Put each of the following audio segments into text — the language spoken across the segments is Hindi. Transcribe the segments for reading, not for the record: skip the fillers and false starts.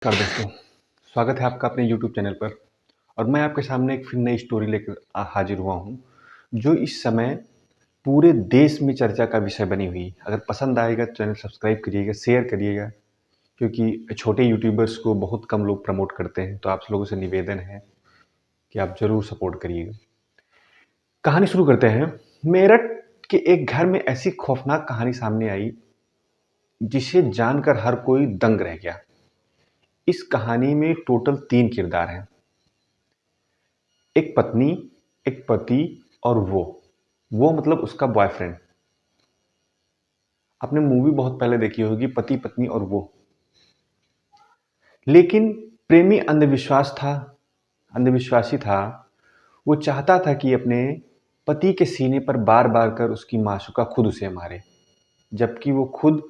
नमस्कार दोस्तों, स्वागत है आपका अपने यूट्यूब चैनल पर। और मैं आपके सामने एक फिर नई स्टोरी लेकर हाजिर हुआ हूँ, जो इस समय पूरे देश में चर्चा का विषय बनी हुई है। अगर पसंद आएगा तो चैनल सब्सक्राइब करिएगा, शेयर करिएगा, क्योंकि छोटे यूट्यूबर्स को बहुत कम लोग प्रमोट करते हैं। तो आप लोगों से निवेदन है कि आप ज़रूर सपोर्ट करिएगा। कहानी शुरू करते हैं। मेरठ के एक घर में ऐसी खौफनाक कहानी सामने आई, जिसे जानकर हर कोई दंग रह गया। इस कहानी में टोटल 3 किरदार हैं। एक पत्नी, एक पति और वो मतलब उसका बॉयफ्रेंड। आपने मूवी बहुत पहले देखी होगी, पति पत्नी और वो। लेकिन प्रेमी अंधविश्वासी था। वो चाहता था कि अपने पति के सीने पर बार बार कर उसकी माशूका खुद उसे मारे, जबकि वो खुद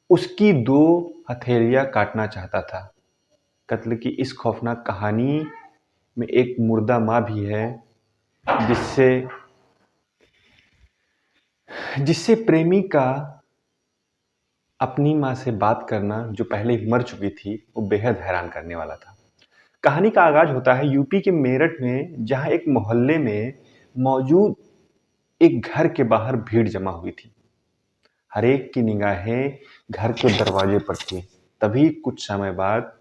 उसकी 2 हथेलियां काटना चाहता था। कत्ल की इस खौफनाक कहानी में एक मुर्दा माँ भी है, जिससे जिससे प्रेमी का अपनी माँ से बात करना, जो पहले ही मर चुकी थी, वो बेहद हैरान करने वाला था। कहानी का आगाज होता है यूपी के मेरठ में, जहाँ एक मोहल्ले में मौजूद एक घर के बाहर भीड़ जमा हुई थी। हर एक की निगाहें घर के दरवाजे पर थी। तभी कुछ समय बाद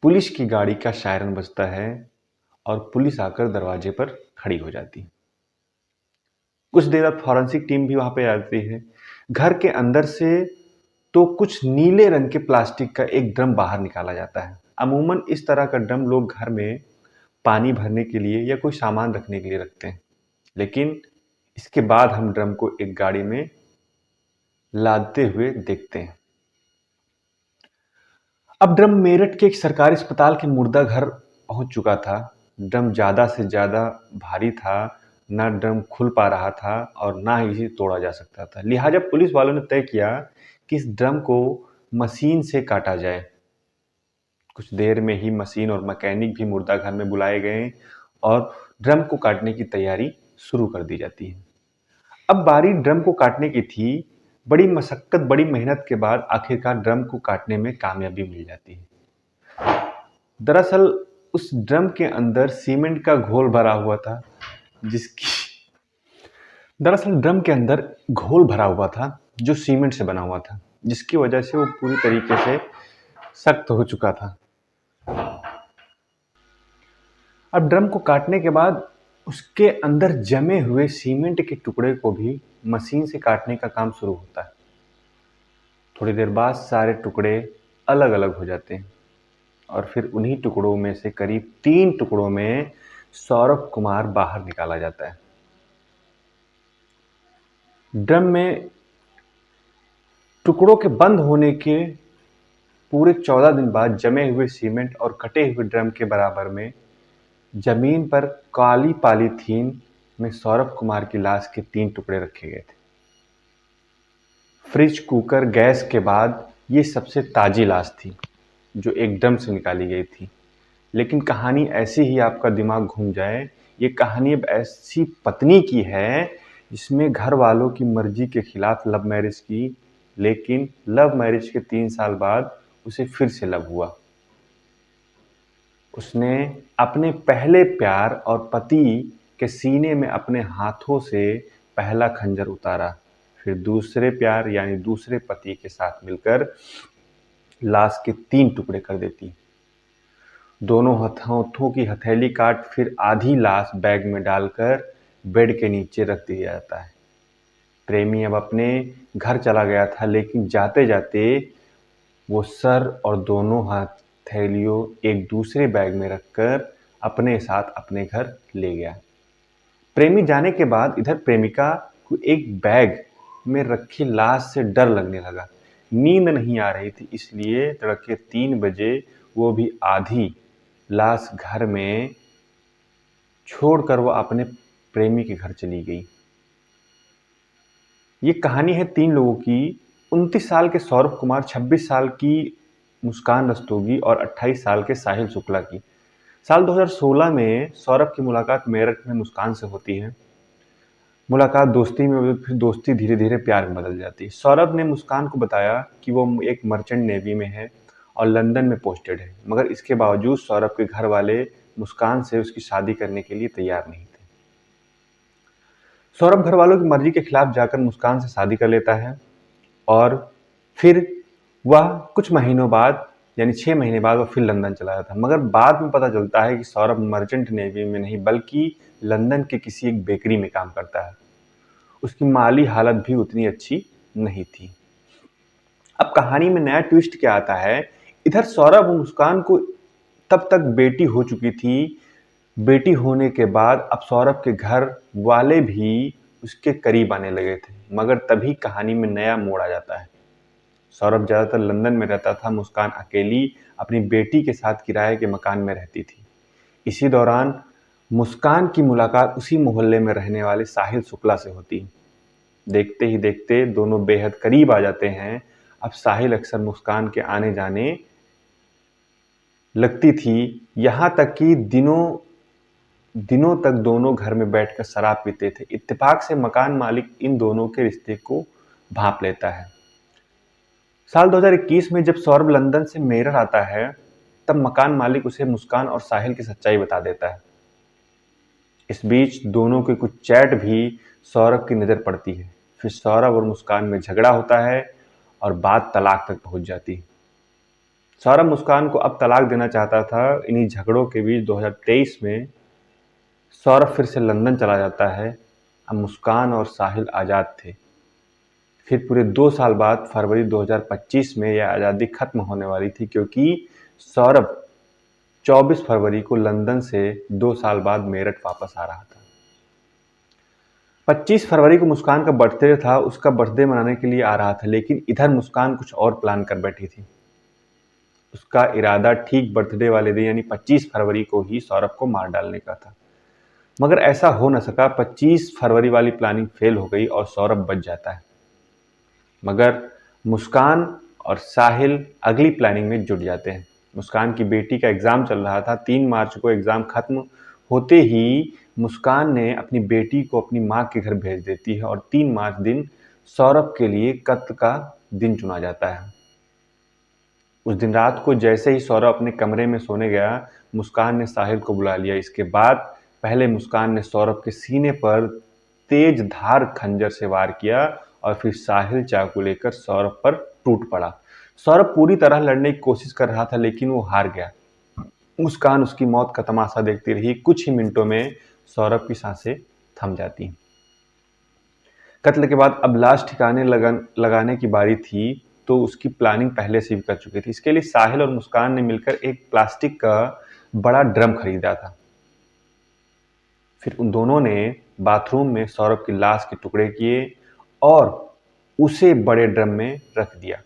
पुलिस की गाड़ी का सायरन बजता है और पुलिस आकर दरवाजे पर खड़ी हो जाती है। कुछ देर बाद फॉरेंसिक टीम भी वहां पे आती है। घर के अंदर से तो कुछ नीले रंग के प्लास्टिक का एक ड्रम बाहर निकाला जाता है। अमूमन इस तरह का ड्रम लोग घर में पानी भरने के लिए या कोई सामान रखने के लिए रखते हैं। लेकिन इसके बाद हम ड्रम को एक गाड़ी में लादते हुए देखते हैं। अब ड्रम मेरठ के एक सरकारी अस्पताल के मुर्दा घर पहुंच चुका था। ड्रम ज़्यादा से ज़्यादा भारी था। ना ड्रम खुल पा रहा था और ना ही इसे तोड़ा जा सकता था। लिहाजा पुलिस वालों ने तय किया कि इस ड्रम को मशीन से काटा जाए। कुछ देर में ही मशीन और मैकेनिक भी मुर्दा घर में बुलाए गए और ड्रम को काटने की तैयारी शुरू कर दी जाती है। अब बारी ड्रम को काटने की थी। बड़ी मशक्कत, बड़ी मेहनत के बाद आखिरकार ड्रम को काटने में कामयाबी मिल जाती है। दरअसल उस ड्रम के अंदर सीमेंट का घोल भरा हुआ था, जिसकी दरअसल ड्रम के अंदर घोल भरा हुआ था जो सीमेंट से बना हुआ था, जिसकी वजह से वो पूरी तरीके से सख्त हो चुका था। अब ड्रम को काटने के बाद उसके अंदर जमे हुए सीमेंट के टुकड़े को भी मशीन से काटने का काम शुरू होता है। थोड़ी देर बाद सारे टुकड़े अलग अलग हो जाते हैं और फिर उन्हीं टुकड़ों में से करीब 3 टुकड़ों में सौरभ कुमार बाहर निकाला जाता है। ड्रम में टुकड़ों के बंद होने के पूरे 14 दिन बाद जमे हुए सीमेंट और कटे हुए ड्रम के बराबर में जमीन पर काली पॉलीथीन में सौरभ कुमार की लाश के 3 टुकड़े रखे गए थे। फ्रिज, कुकर, गैस के बाद ये सबसे ताजी लाश थी, जो एक ड्रम से निकाली गई थी। लेकिन कहानी ऐसे ही आपका दिमाग घूम जाए। ये कहानी अब ऐसी पत्नी की है जिसमें घर वालों की मर्जी के खिलाफ लव मैरिज की, लेकिन लव मैरिज के 3 साल बाद उसे फिर से लव हुआ। उसने अपने पहले प्यार और पति के सीने में अपने हाथों से पहला खंजर उतारा। फिर दूसरे प्यार यानी दूसरे पति के साथ मिलकर लाश के 3 टुकड़े कर देती। दोनों हाथों की हथेली काट फिर आधी लाश बैग में डालकर बेड के नीचे रख दिया जाता है। प्रेमी अब अपने घर चला गया था, लेकिन जाते जाते वो सर और दोनों हथेलियों एक दूसरे बैग में रखकर अपने साथ अपने घर ले गया। प्रेमी जाने के बाद इधर प्रेमिका को एक बैग में रखी लाश से डर लगने लगा। नींद नहीं आ रही थी, इसलिए तड़के 3 बजे वो भी आधी लाश घर में छोड़कर वो अपने प्रेमी के घर चली गई। ये कहानी है 3 लोगों की। 29 साल के सौरभ कुमार, 26 साल की मुस्कान रस्तोगी और 28 साल के साहिल शुक्ला की। साल 2016 में सौरभ की मुलाकात मेरठ में मुस्कान से होती है। मुलाकात दोस्ती में, फिर दोस्ती धीरे धीरे प्यार में बदल जाती है। सौरभ ने मुस्कान को बताया कि वो एक मर्चेंट नेवी में है और लंदन में पोस्टेड है। मगर इसके बावजूद सौरभ के घर वाले मुस्कान से उसकी शादी करने के लिए तैयार नहीं थे। सौरभ घर वालों की मर्जी के खिलाफ जाकर मुस्कान से शादी कर लेता है और फिर वह कुछ महीनों बाद यानी 6 महीने बाद वह फिर लंदन चला जाता है। मगर बाद में पता चलता है कि सौरभ मर्चेंट नेवी में नहीं बल्कि लंदन के किसी एक बेकरी में काम करता है। उसकी माली हालत भी उतनी अच्छी नहीं थी। अब कहानी में नया ट्विस्ट क्या आता है, इधर सौरभ और मुस्कान को तब तक बेटी हो चुकी थी। बेटी होने के बाद अब सौरभ के घर वाले भी उसके करीब आने लगे थे। मगर तभी कहानी में नया मोड़ आ जाता है। सौरभ ज़्यादातर लंदन में रहता था, मुस्कान अकेली अपनी बेटी के साथ किराए के मकान में रहती थी। इसी दौरान मुस्कान की मुलाकात उसी मोहल्ले में रहने वाले साहिल शुक्ला से होती है। देखते ही देखते दोनों बेहद करीब आ जाते हैं। अब साहिल अक्सर मुस्कान के आने जाने लगती थी, यहाँ तक कि दिनों तक दोनों घर में बैठकर शराब पीते थे। इत्तेफाक से मकान मालिक इन दोनों के रिश्ते को भांप लेता है। साल 2021 में जब सौरभ लंदन से मेरठ आता है, तब मकान मालिक उसे मुस्कान और साहिल की सच्चाई बता देता है। इस बीच दोनों के कुछ चैट भी सौरभ की नज़र पड़ती है। फिर सौरभ और मुस्कान में झगड़ा होता है और बात तलाक तक पहुंच जाती है। सौरभ मुस्कान को अब तलाक देना चाहता था। इन्हीं झगड़ों के बीच 2023 में सौरभ फिर से लंदन चला जाता है। अब मुस्कान और साहिल आज़ाद थे। फिर पूरे 2 साल बाद फरवरी 2025 में यह आज़ादी खत्म होने वाली थी, क्योंकि सौरभ 24 फरवरी को लंदन से 2 साल बाद मेरठ वापस आ रहा था। 25 फरवरी को मुस्कान का बर्थडे था। उसका बर्थडे मनाने के लिए आ रहा था, लेकिन इधर मुस्कान कुछ और प्लान कर बैठी थी। उसका इरादा ठीक बर्थडे वाले दिन यानी 25 फरवरी को ही सौरभ को मार डालने का था। मगर ऐसा हो न सका। 25 फरवरी वाली प्लानिंग फेल हो गई और सौरभ बच जाता है। मगर मुस्कान और साहिल अगली प्लानिंग में जुट जाते हैं। मुस्कान की बेटी का एग्ज़ाम चल रहा था। 3 मार्च को एग्ज़ाम खत्म होते ही मुस्कान ने अपनी बेटी को अपनी माँ के घर भेज देती है और 3 मार्च दिन सौरभ के लिए कत्ल का दिन चुना जाता है। उस दिन रात को जैसे ही सौरभ अपने कमरे में सोने गया, मुस्कान ने साहिल को बुला लिया। इसके बाद पहले मुस्कान ने सौरभ के सीने पर तेज धार खंजर से वार किया और फिर साहिल चाकू लेकर सौरभ पर टूट पड़ा। सौरभ पूरी तरह लड़ने की कोशिश कर रहा था, लेकिन वो हार गया। मुस्कान उसकी मौत का तमाशा देखती रही। कुछ ही मिनटों में सौरभ की सांसें थम जाती। कत्ल के बाद अब लाश ठिकाने लगाने की बारी थी, तो उसकी प्लानिंग पहले से भी कर चुकी थी। इसके लिए साहिल और मुस्कान ने मिलकर एक प्लास्टिक का बड़ा ड्रम खरीदा था। फिर उन दोनों ने बाथरूम में सौरभ की लाश के टुकड़े किए और उसे बड़े ड्रम में रख दिया।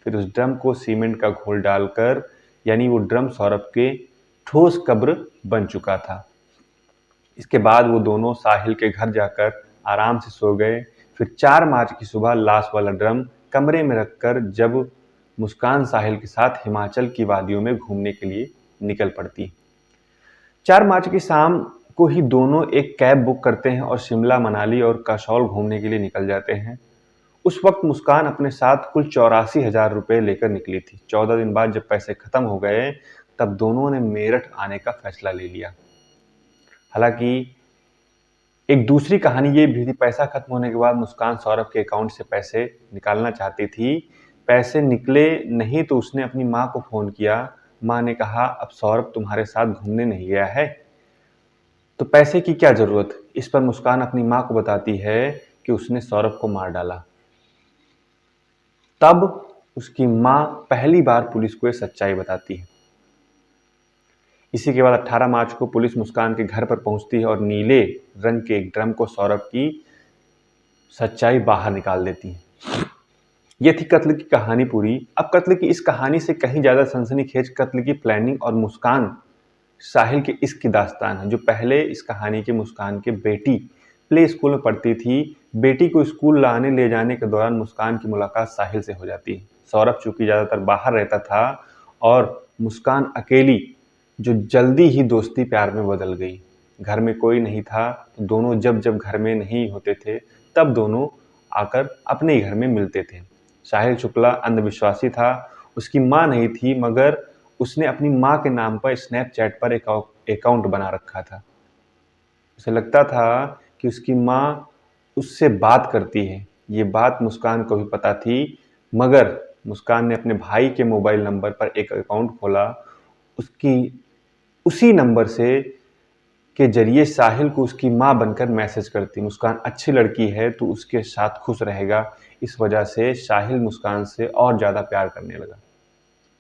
फिर उस ड्रम को सीमेंट का घोल डालकर, यानी वो ड्रम सौरभ के ठोस कब्र बन चुका था। इसके बाद वो दोनों साहिल के घर जाकर आराम से सो गए। फिर 4 मार्च की सुबह लाश वाला ड्रम कमरे में रखकर जब मुस्कान साहिल के साथ हिमाचल की वादियों में घूमने के लिए निकल पड़ती। 4 मार्च की शाम को ही दोनों एक कैब बुक करते हैं और शिमला, मनाली और कसौल घूमने के लिए निकल जाते हैं। उस वक्त मुस्कान अपने साथ कुल 84,000 रुपये लेकर निकली थी। 14 दिन बाद जब पैसे खत्म हो गए, तब दोनों ने मेरठ आने का फैसला ले लिया। हालांकि एक दूसरी कहानी ये भी थी, पैसा खत्म होने के बाद मुस्कान सौरभ के अकाउंट से पैसे निकालना चाहती थी। पैसे निकले नहीं तो उसने अपनी माँ को फ़ोन किया। माँ ने कहा, अब सौरभ तुम्हारे साथ घूमने नहीं गया है तो पैसे की क्या ज़रूरत। इस पर मुस्कान अपनी माँ को बताती है कि उसने सौरभ को मार डाला। तब उसकी माँ पहली बार पुलिस को ये सच्चाई बताती है। इसी के बाद 18 मार्च को पुलिस मुस्कान के घर पर पहुंचती है और नीले रंग के एक ड्रम को सौरभ की सच्चाई बाहर निकाल देती है। यह थी कत्ल की कहानी पूरी। अब कत्ल की इस कहानी से कहीं ज़्यादा सनसनीखेज कत्ल की प्लानिंग और मुस्कान साहिल के इश्क की दास्तान है। जो पहले इस कहानी के मुस्कान के बेटी प्ले स्कूल में पढ़ती थी। बेटी को स्कूल लाने ले जाने के दौरान मुस्कान की मुलाकात साहिल से हो जाती है। सौरभ चूंकि ज़्यादातर बाहर रहता था और मुस्कान अकेली, जो जल्दी ही दोस्ती प्यार में बदल गई। घर में कोई नहीं था तो दोनों जब घर में नहीं होते थे तब दोनों आकर अपने ही घर में मिलते थे। साहिल शुक्ला अंधविश्वासी था। उसकी माँ नहीं थी, मगर उसने अपनी माँ के नाम पर स्नैपचैट पर एक अकाउंट बना रखा था। उसे लगता था कि उसकी माँ उससे बात करती है। ये बात मुस्कान को भी पता थी, मगर मुस्कान ने अपने भाई के मोबाइल नंबर पर एक अकाउंट खोला। उसकी उसी नंबर से के ज़रिए साहिल को उसकी माँ बनकर मैसेज करती, मुस्कान अच्छी लड़की है, तू उसके साथ खुश रहेगा। इस वजह से साहिल मुस्कान से और ज़्यादा प्यार करने लगा।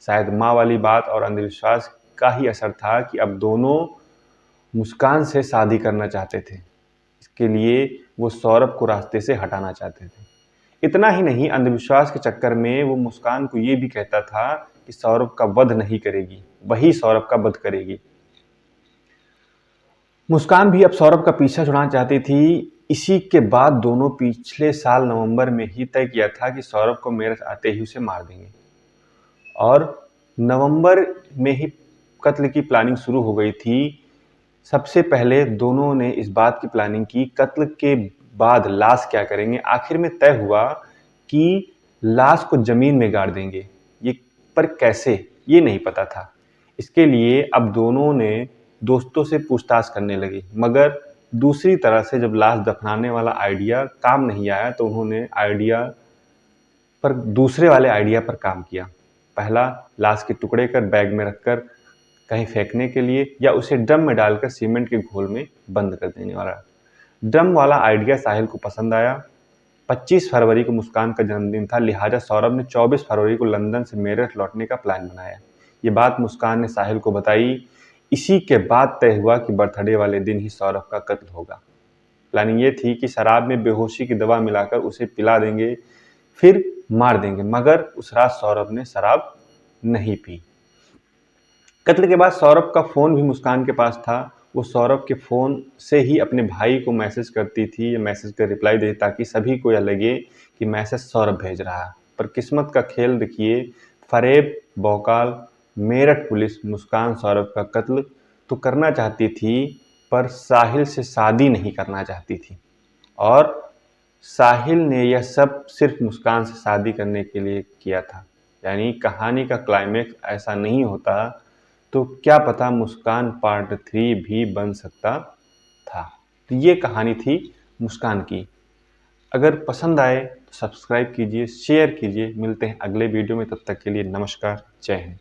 शायद माँ वाली बात और अंधविश्वास का ही असर था कि अब दोनों मुस्कान से शादी करना चाहते थे। इसके लिए वो सौरभ को रास्ते से हटाना चाहते थे। इतना ही नहीं, अंधविश्वास के चक्कर में वो मुस्कान को ये भी कहता था कि सौरभ का वध नहीं करेगी, वही सौरभ का वध करेगी। मुस्कान भी अब सौरभ का पीछा छुड़ाना चाहती थी। इसी के बाद दोनों पिछले साल नवंबर में ही तय किया था कि सौरभ को मेरठ आते ही उसे मार देंगे, और नवंबर में ही कत्ल की प्लानिंग शुरू हो गई थी। सबसे पहले दोनों ने इस बात की प्लानिंग की, कत्ल के बाद लाश क्या करेंगे। आखिर में तय हुआ कि लाश को जमीन में गाड़ देंगे। ये पर कैसे, ये नहीं पता था। इसके लिए अब दोनों ने दोस्तों से पूछताछ करने लगे, मगर दूसरी तरह से जब लाश दफनाने वाला आइडिया काम नहीं आया तो उन्होंने दूसरे वाले आइडिया पर काम किया। पहला, लाश के टुकड़े कर बैग में रखकर कहीं फेंकने के लिए, या उसे ड्रम में डालकर सीमेंट के घोल में बंद कर देने वाला। ड्रम वाला आइडिया साहिल को पसंद आया। 25 फरवरी को मुस्कान का जन्मदिन था, लिहाजा सौरभ ने 24 फरवरी को लंदन से मेरठ लौटने का प्लान बनाया। ये बात मुस्कान ने साहिल को बताई। इसी के बाद तय हुआ कि बर्थडे वाले दिन ही सौरभ का कत्ल होगा। प्लानिंग ये थी कि शराब में बेहोशी की दवा मिलाकर उसे पिला देंगे, फिर मार देंगे, मगर उस रात सौरभ ने शराब नहीं पी। कत्ल के बाद सौरभ का फ़ोन भी मुस्कान के पास था। वो सौरभ के फ़ोन से ही अपने भाई को मैसेज करती थी, या मैसेज का रिप्लाई देती ताकि सभी को यह लगे कि मैसेज सौरभ भेज रहा है। पर किस्मत का खेल देखिए, फरेब बहकाल मेरठ पुलिस मुस्कान सौरभ का कत्ल तो करना चाहती थी, पर साहिल से शादी नहीं करना चाहती थी। और साहिल ने यह सब सिर्फ मुस्कान से शादी करने के लिए किया था। यानी कहानी का क्लाइमेक्स ऐसा नहीं होता तो क्या पता मुस्कान पार्ट 3 भी बन सकता था। तो ये कहानी थी मुस्कान की। अगर पसंद आए तो सब्सक्राइब कीजिए, शेयर कीजिए। मिलते हैं अगले वीडियो में, तब तक के लिए नमस्कार, जय हिंद।